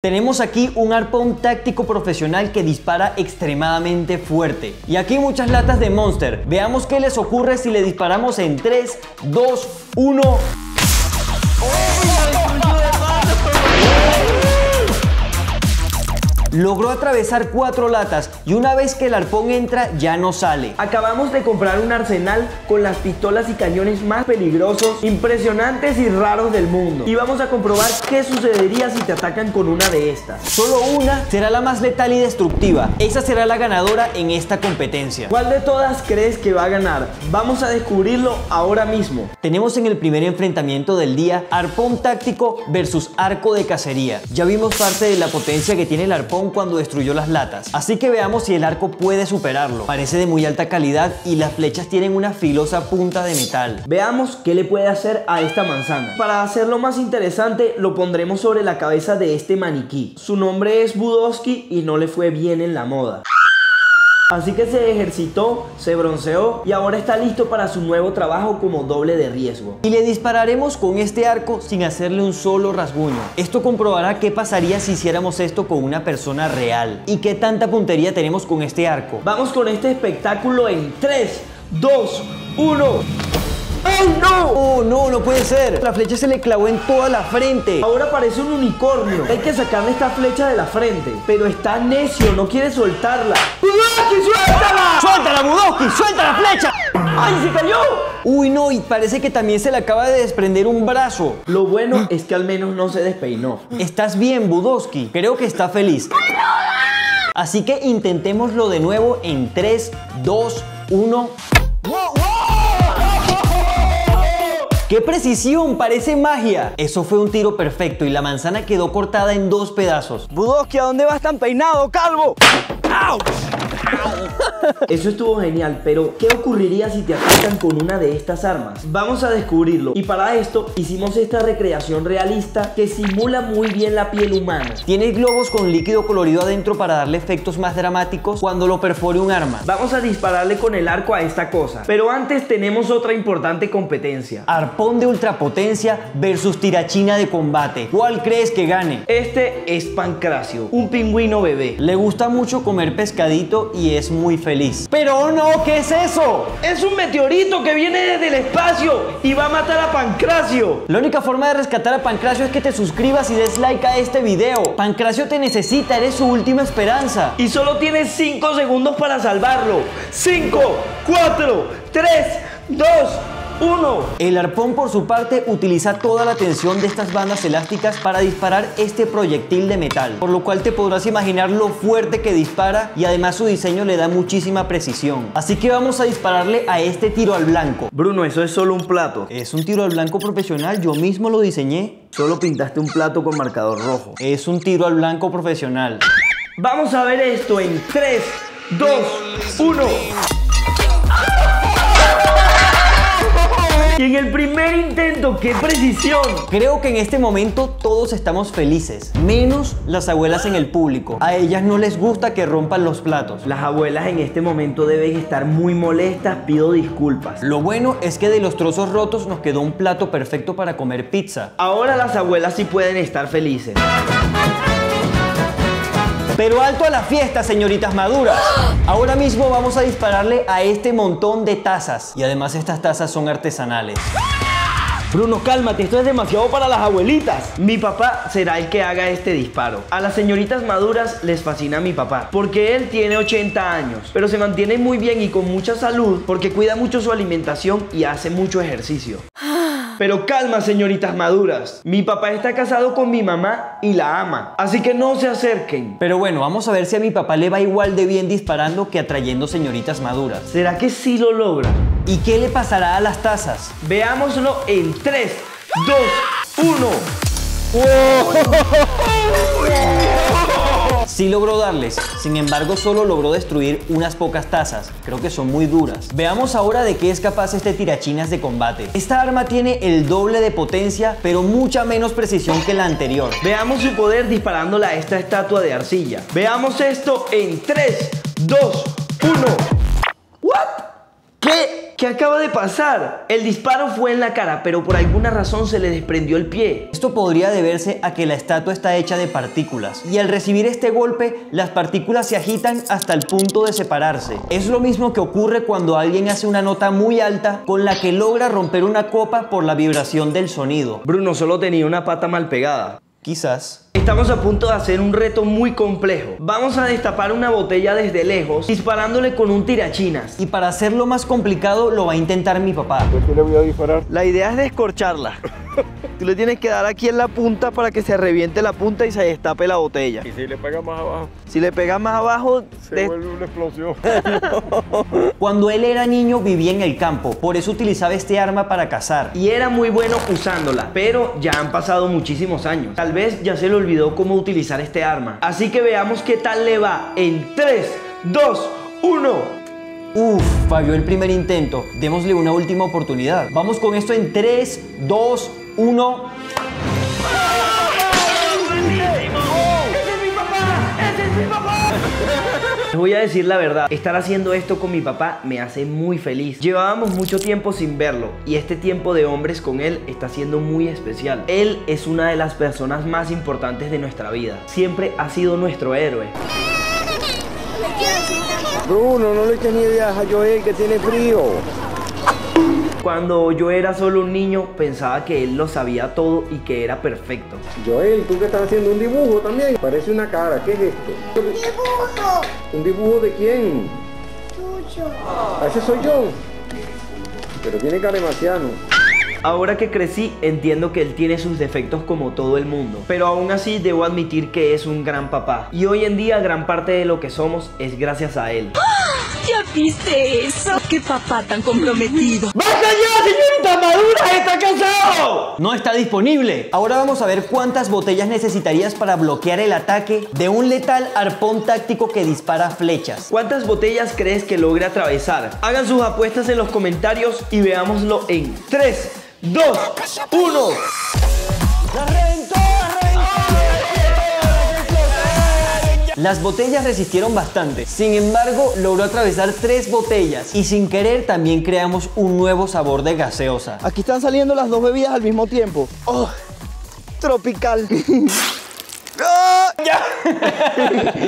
Tenemos aquí un arpón táctico profesional que dispara extremadamente fuerte. Y aquí muchas latas de Monster. Veamos qué les ocurre si le disparamos en 3, 2, 1... Logró atravesar 4 latas y una vez que el arpón entra ya no sale. Acabamos de comprar un arsenal con las pistolas y cañones más peligrosos, impresionantes y raros del mundo. Y vamos a comprobar qué sucedería si te atacan con una de estas. Solo una será la más letal y destructiva. Esa será la ganadora en esta competencia. ¿Cuál de todas crees que va a ganar? Vamos a descubrirlo ahora mismo. Tenemos en el primer enfrentamiento del día arpón táctico versus arco de cacería. Ya vimos parte de la potencia que tiene el arpón cuando destruyó las latas, así que veamos si el arco puede superarlo. Parece de muy alta calidad y las flechas tienen una filosa punta de metal. Veamos qué le puede hacer a esta manzana. Para hacerlo más interesante, lo pondremos sobre la cabeza de este maniquí. Su nombre es Budowski y no le fue bien en la moda. Así que se ejercitó, se bronceó y ahora está listo para su nuevo trabajo como doble de riesgo. Y le dispararemos con este arco sin hacerle un solo rasguño. Esto comprobará qué pasaría si hiciéramos esto con una persona real. Y qué tanta puntería tenemos con este arco. Vamos con este espectáculo en 3, 2, 1... ¡Oh, no! ¡Oh, no! ¡No puede ser! La flecha se le clavó en toda la frente. Ahora parece un unicornio. Hay que sacarle esta flecha de la frente. Pero está necio, no quiere soltarla. ¡Budowski, suéltala! ¡Suéltala, Budowski! ¡Suelta la flecha! ¡Ay, se cayó! Uy, no, y parece que también se le acaba de desprender un brazo. Lo bueno es que al menos no se despeinó. ¿Estás bien, Budowski? Creo que está feliz. Así que intentémoslo de nuevo en 3, 2, 1... ¡Qué precisión! ¡Parece magia! Eso fue un tiro perfecto y la manzana quedó cortada en 2 pedazos. Budowski, ¿a dónde vas tan peinado, calvo? ¡Auch! Eso estuvo genial, pero ¿qué ocurriría si te atacan con una de estas armas? Vamos a descubrirlo. Y para esto hicimos esta recreación realista que simula muy bien la piel humana. Tiene globos con líquido colorido adentro para darle efectos más dramáticos cuando lo perfore un arma. Vamos a dispararle con el arco a esta cosa. Pero antes tenemos otra importante competencia. Arpón de ultrapotencia versus tirachina de combate. ¿Cuál crees que gane? Este es Pancracio, un pingüino bebé. Le gusta mucho comer pescadito y es muy feliz. ¡Pero no! ¿Qué es eso? Es un meteorito que viene desde el espacio y va a matar a Pancracio. La única forma de rescatar a Pancracio es que te suscribas y des like a este video. Pancracio te necesita, eres su última esperanza. Y solo tienes 5 segundos para salvarlo. 5, 4, 3, 2, 1. El arpón por su parte utiliza toda la tensión de estas bandas elásticas para disparar este proyectil de metal, por lo cual te podrás imaginar lo fuerte que dispara y además su diseño le da muchísima precisión. Así que vamos a dispararle a este tiro al blanco. Bruno, eso es solo un plato. Es un tiro al blanco profesional, yo mismo lo diseñé. Solo pintaste un plato con marcador rojo. Es un tiro al blanco profesional. Vamos a ver esto en 3, 2, 1. Y en el primer intento, ¡qué precisión! Creo que en este momento todos estamos felices, menos las abuelas en el público. A ellas no les gusta que rompan los platos. Las abuelas en este momento deben estar muy molestas, pido disculpas. Lo bueno es que de los trozos rotos nos quedó un plato perfecto para comer pizza. Ahora las abuelas sí pueden estar felices. Pero alto a la fiesta, señoritas maduras. Ahora mismo vamos a dispararle a este montón de tazas. Y además estas tazas son artesanales. Bruno, cálmate, esto es demasiado para las abuelitas. Mi papá será el que haga este disparo. A las señoritas maduras les fascina a mi papá, porque él tiene 80 años, pero se mantiene muy bien y con mucha salud, porque cuida mucho su alimentación y hace mucho ejercicio. Pero calma, señoritas maduras. Mi papá está casado con mi mamá y la ama, así que no se acerquen. Pero bueno, vamos a ver si a mi papá le va igual de bien disparando que atrayendo señoritas maduras. ¿Será que sí lo logra? ¿Y qué le pasará a las tazas? Veámoslo en 3, 2, 1. Sí logró darles, sin embargo solo logró destruir unas pocas tazas. Creo que son muy duras. Veamos ahora de qué es capaz este tirachinas de combate. Esta arma tiene el doble de potencia, pero mucha menos precisión que la anterior. Veamos su poder disparándola a esta estatua de arcilla. Veamos esto en 3, 2, 1. ¿What? ¿Qué? ¿Qué acaba de pasar? El disparo fue en la cara, pero por alguna razón se le desprendió el pie. Esto podría deberse a que la estatua está hecha de partículas y al recibir este golpe, las partículas se agitan hasta el punto de separarse. Es lo mismo que ocurre cuando alguien hace una nota muy alta con la que logra romper una copa por la vibración del sonido. Bruno solo tenía una pata mal pegada. Quizás. Estamos a punto de hacer un reto muy complejo. Vamos a destapar una botella desde lejos, disparándole con un tirachinas. Y para hacerlo más complicado, lo va a intentar mi papá. ¿Por qué le voy a disparar? La idea es descorcharla. Tú le tienes que dar aquí en la punta para que se reviente la punta y se destape la botella. ¿Y si le pega más abajo? Si le pegas más abajo, Se vuelve una explosión. Cuando él era niño vivía en el campo, por eso utilizaba este arma para cazar. y era muy bueno usándola, pero ya han pasado muchísimos años. Tal vez ya se le olvidó cómo utilizar este arma. Así que veamos qué tal le va en 3, 2, 1. Uf, falló el primer intento. Démosle una última oportunidad. Vamos con esto en 3, 2, 1. Les voy a decir la verdad, estar haciendo esto con mi papá me hace muy feliz. Llevábamos mucho tiempo sin verlo y este tiempo de hombres con él está siendo muy especial. Él es una de las personas más importantes de nuestra vida. Siempre ha sido nuestro héroe. Bruno, no le eches ni ideas a Joel que tiene frío. Cuando yo era solo un niño, pensaba que él lo sabía todo y que era perfecto. Joel, tú que estás haciendo un dibujo también. Parece una cara. ¿Qué es esto? ¡Dibujo! ¿Un dibujo de quién? Tuyo. Ah, ese soy yo. Pero tiene cara de marciano. Ahora que crecí, entiendo que él tiene sus defectos como todo el mundo, pero aún así debo admitir que es un gran papá. Y hoy en día gran parte de lo que somos es gracias a él. ¿Ya viste eso? ¡Qué papá tan comprometido! ¡Basta ya, señorita Madura! ¡Está cansado! No está disponible. Ahora vamos a ver cuántas botellas necesitarías para bloquear el ataque de un letal arpón táctico que dispara flechas. ¿Cuántas botellas crees que logre atravesar? Hagan sus apuestas en los comentarios y veámoslo en 3, 2, 1. Las botellas resistieron bastante, sin embargo logró atravesar 3 botellas y sin querer también creamos un nuevo sabor de gaseosa. Aquí están saliendo las dos bebidas al mismo tiempo. ¡Oh! Tropical.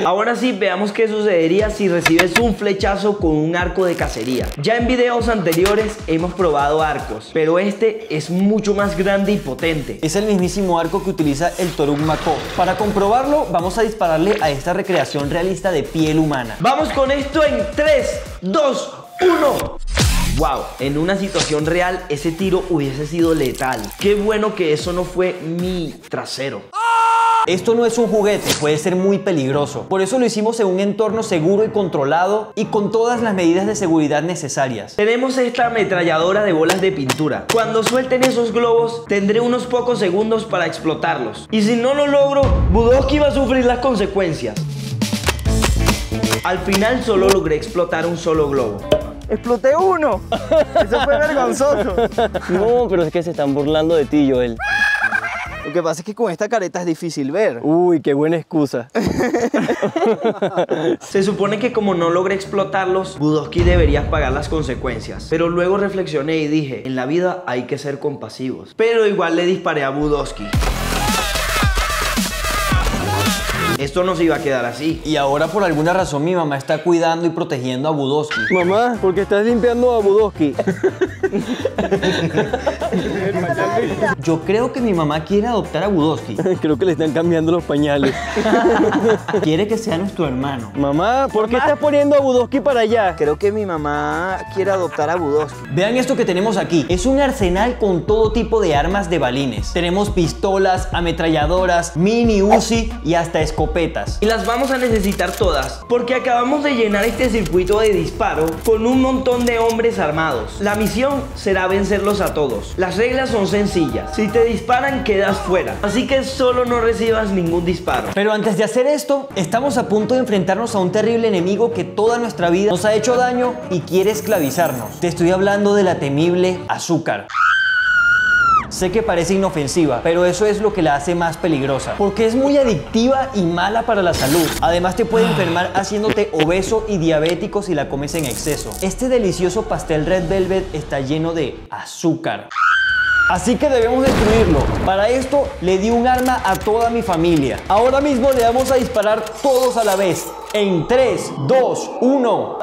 Ahora sí, veamos qué sucedería si recibes un flechazo con un arco de cacería. Ya en videos anteriores hemos probado arcos, pero este es mucho más grande y potente. Es el mismísimo arco que utiliza el Toruk Mako. Para comprobarlo, vamos a dispararle a esta recreación realista de piel humana. Vamos con esto en 3, 2, 1. Wow, en una situación real ese tiro hubiese sido letal. Qué bueno que eso no fue mi trasero. Esto no es un juguete, puede ser muy peligroso. Por eso lo hicimos en un entorno seguro y controlado y con todas las medidas de seguridad necesarias. Tenemos esta ametralladora de bolas de pintura. Cuando suelten esos globos, tendré unos pocos segundos para explotarlos. Y si no lo logro, Budowski va a sufrir las consecuencias. Al final solo logré explotar un solo globo. ¡Exploté uno! Eso fue vergonzoso. No, pero es que se están burlando de ti, Joel. Lo que pasa es que con esta careta es difícil ver. Uy, qué buena excusa. Se supone que como no logré explotarlos, Budowski debería pagar las consecuencias. Pero luego reflexioné y dije, en la vida hay que ser compasivos. Pero igual le disparé a Budowski. Esto no se iba a quedar así. Y ahora por alguna razón mi mamá está cuidando y protegiendo a Budowski. Mamá, ¿por qué estás limpiando a Budowski? Yo creo que mi mamá quiere adoptar a Budowski. Creo que le están cambiando los pañales. Quiere que sea nuestro hermano. Mamá, ¿por qué estás poniendo a Budowski para allá? Creo que mi mamá quiere adoptar a Budowski. Vean esto que tenemos aquí. Es un arsenal con todo tipo de armas de balines. Tenemos pistolas, ametralladoras, mini Uzi y hasta escopetas. Y las vamos a necesitar todas, porque acabamos de llenar este circuito de disparo con un montón de hombres armados. La misión será vencerlos a todos. Las reglas son sencillas. Si te disparan, quedas fuera. Así que solo no recibas ningún disparo. Pero antes de hacer esto, estamos a punto de enfrentarnos a un terrible enemigo que toda nuestra vida nos ha hecho daño y quiere esclavizarnos. Te estoy hablando de la temible azúcar. Sé que parece inofensiva, pero eso es lo que la hace más peligrosa, porque es muy adictiva y mala para la salud. Además te puede enfermar haciéndote obeso y diabético si la comes en exceso. Este delicioso pastel Red Velvet está lleno de azúcar. Así que debemos destruirlo. Para esto le di un arma a toda mi familia. Ahora mismo le vamos a disparar todos a la vez. En 3, 2, 1.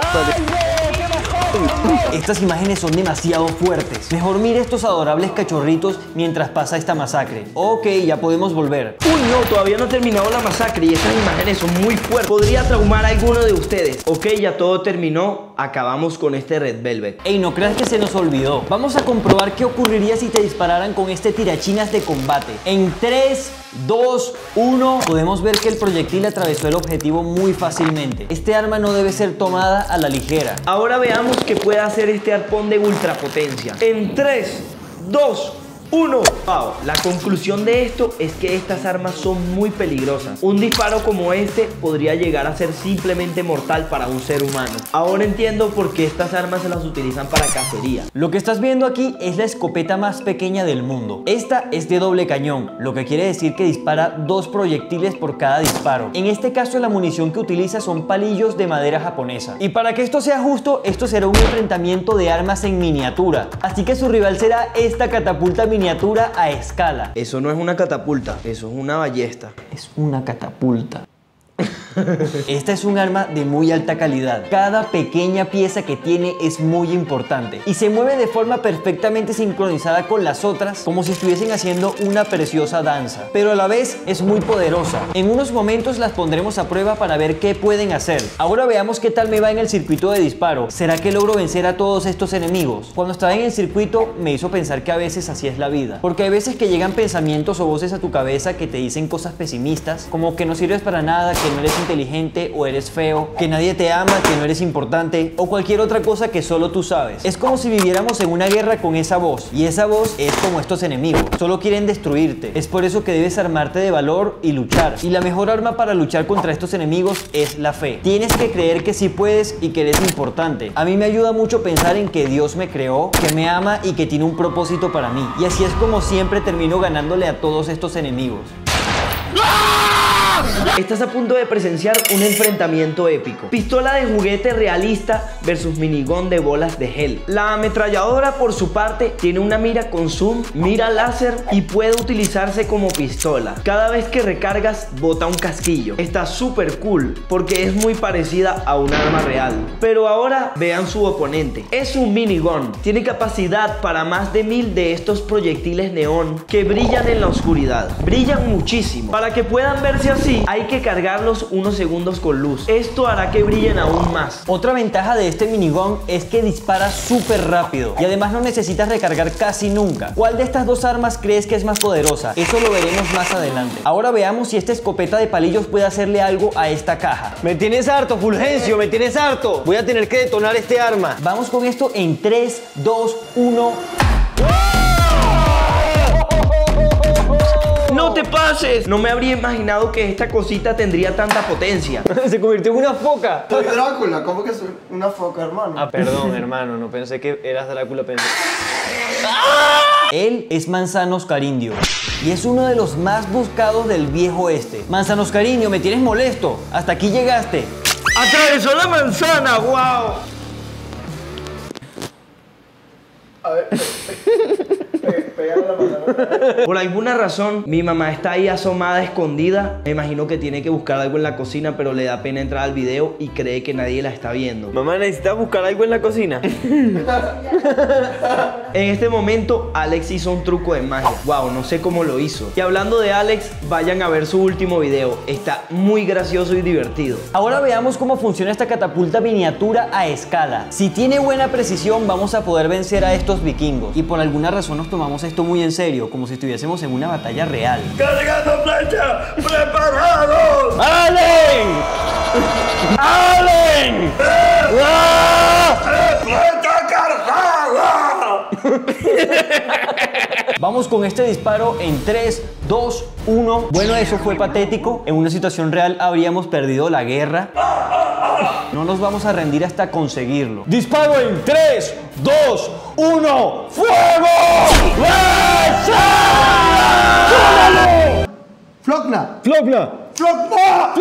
Estas imágenes son demasiado fuertes. Mejor mire estos adorables cachorritos mientras pasa esta masacre. Ok, ya podemos volver. Uy, no, todavía no ha terminado la masacre y estas imágenes son muy fuertes. Podría traumar a alguno de ustedes. Ok, ya todo terminó. Acabamos con este Red Velvet. Ey, no creas que se nos olvidó. Vamos a comprobar qué ocurriría si te dispararan con este tirachinas de combate. En 3, 2, 1. Podemos ver que el proyectil atravesó el objetivo muy fácilmente. Este arma no debe ser tomada a la ligera. Ahora veamos qué puede hacer este arpón de ultrapotencia. En 3, 2, 1. Wow, la conclusión de esto es que estas armas son muy peligrosas. Un disparo como este podría llegar a ser simplemente mortal para un ser humano. Ahora entiendo por qué estas armas se las utilizan para cacería. Lo que estás viendo aquí es la escopeta más pequeña del mundo. Esta es de doble cañón, lo que quiere decir que dispara 2 proyectiles por cada disparo. En este caso la munición que utiliza son palillos de madera japonesa. Y para que esto sea justo, esto será un enfrentamiento de armas en miniatura. Así que su rival será esta catapulta miniatura a escala. Eso no es una catapulta, eso es una ballesta. Es una catapulta. Esta es un arma de muy alta calidad. Cada pequeña pieza que tiene es muy importante y se mueve de forma perfectamente sincronizada con las otras, como si estuviesen haciendo una preciosa danza, pero a la vez es muy poderosa. En unos momentos las pondremos a prueba para ver qué pueden hacer. Ahora veamos qué tal me va en el circuito de disparo. ¿Será que logro vencer a todos estos enemigos? Cuando estaba en el circuito me hizo pensar que a veces así es la vida, porque hay veces que llegan pensamientos o voces a tu cabeza que te dicen cosas pesimistas, como que no sirves para nada, que no eres inteligente o eres feo, que nadie te ama, que no eres importante o cualquier otra cosa que solo tú sabes. Es como si viviéramos en una guerra con esa voz, y esa voz es como estos enemigos, solo quieren destruirte. Es por eso que debes armarte de valor y luchar, y la mejor arma para luchar contra estos enemigos es la fe. Tienes que creer que sí puedes y que eres importante. A mí me ayuda mucho pensar en que Dios me creó, que me ama y que tiene un propósito para mí, y así es como siempre termino ganándole a todos estos enemigos. Estás a punto de presenciar un enfrentamiento épico. Pistola de juguete realista versus minigón de bolas de gel. La ametralladora, por su parte, tiene una mira con zoom, mira láser y puede utilizarse como pistola. Cada vez que recargas, bota un casquillo. Está súper cool porque es muy parecida a un arma real. Pero ahora vean su oponente. Es un minigón. Tiene capacidad para más de 1000 de estos proyectiles neón que brillan en la oscuridad. Brillan muchísimo. Para que puedan verse así, hay que cargarlos unos segundos con luz. Esto hará que brillen aún más. Otra ventaja de este minigón es que dispara súper rápido y además no necesitas recargar casi nunca. ¿Cuál de estas dos armas crees que es más poderosa? Eso lo veremos más adelante. Ahora veamos si esta escopeta de palillos puede hacerle algo a esta caja. Me tienes harto, Fulgencio, me tienes harto. Voy a tener que detonar este arma. Vamos con esto en 3, 2, 1. ¡No te pases! No me habría imaginado que esta cosita tendría tanta potencia. Se convirtió en una foca. Soy Drácula, ¿cómo que soy una foca, hermano? Ah, perdón, hermano, no pensé que eras Drácula, pensé. Él es Manzano Oscarindio y es uno de los más buscados del viejo oeste. Manzano Oscarindio, me tienes molesto. Hasta aquí llegaste. ¡Atravesó la manzana! ¡Wow! A ver, pégale la manzana. Por alguna razón, mi mamá está ahí asomada, escondida. Me imagino que tiene que buscar algo en la cocina, pero le da pena entrar al video y cree que nadie la está viendo. Mamá, ¿necesitas buscar algo en la cocina? En este momento, Alex hizo un truco de magia. Wow, no sé cómo lo hizo. Y hablando de Alex, vayan a ver su último video. Está muy gracioso y divertido. Ahora veamos cómo funciona esta catapulta miniatura a escala. Si tiene buena precisión, vamos a poder vencer a estos vikingos. Y por alguna razón nos tomamos esto muy en serio, como si estuviésemos en una batalla real. ¡Cargando plancha! ¡Preparados! ¡Allen! ¡Allen! ¡Plancha cargada! Vamos con este disparo en 3, 2, 1. Bueno, eso fue patético. En una situación real habríamos perdido la guerra. No nos vamos a rendir hasta conseguirlo. Disparo en 3, 2, 1, ¡fuego! ¡Flocna! ¡Flocna! ¡Flocna!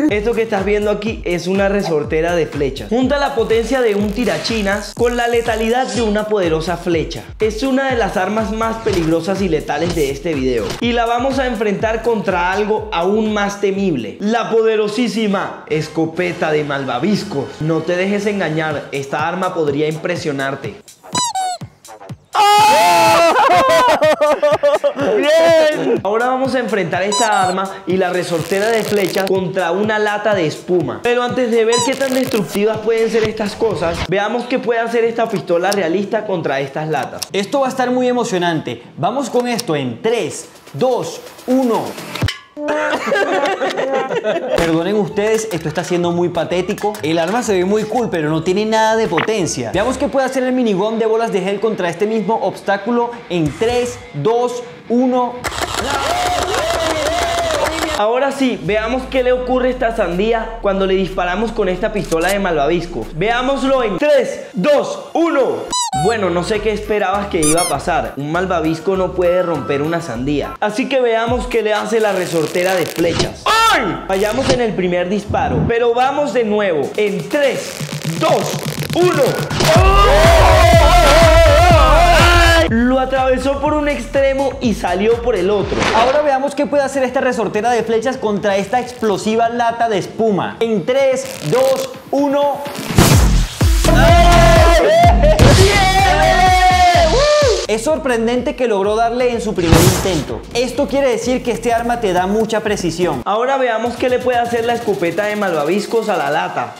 Esto que estás viendo aquí es una resortera de flechas. Junta la potencia de un tirachinas con la letalidad de una poderosa flecha. Es una de las armas más peligrosas y letales de este video. Y la vamos a enfrentar contra algo aún más temible: la poderosísima escopeta de malvaviscos. No te dejes engañar, esta arma podría impresionarte. ¡Bien! Ahora vamos a enfrentar esta arma y la resortera de flechas contra una lata de espuma. Pero antes de ver qué tan destructivas pueden ser estas cosas, veamos qué puede hacer esta pistola realista contra estas latas. Esto va a estar muy emocionante. Vamos con esto en 3, 2, 1. Perdonen ustedes, esto está siendo muy patético. El arma se ve muy cool, pero no tiene nada de potencia. Veamos qué puede hacer el minigón de bolas de gel contra este mismo obstáculo en 3, 2, 1. Ahora sí, veamos qué le ocurre a esta sandía cuando le disparamos con esta pistola de malvaviscos. Veámoslo en 3, 2, 1. Bueno, no sé qué esperabas que iba a pasar. Un malvavisco no puede romper una sandía. Así que veamos qué le hace la resortera de flechas. ¡Ay! Fallamos en el primer disparo, pero vamos de nuevo en 3, 2, 1. Lo atravesó por un extremo y salió por el otro. Ahora veamos qué puede hacer esta resortera de flechas contra esta explosiva lata de espuma. En 3, 2, 1. Es sorprendente que logró darle en su primer intento. Esto quiere decir que este arma te da mucha precisión. Ahora veamos qué le puede hacer la escopeta de malvaviscos a la lata.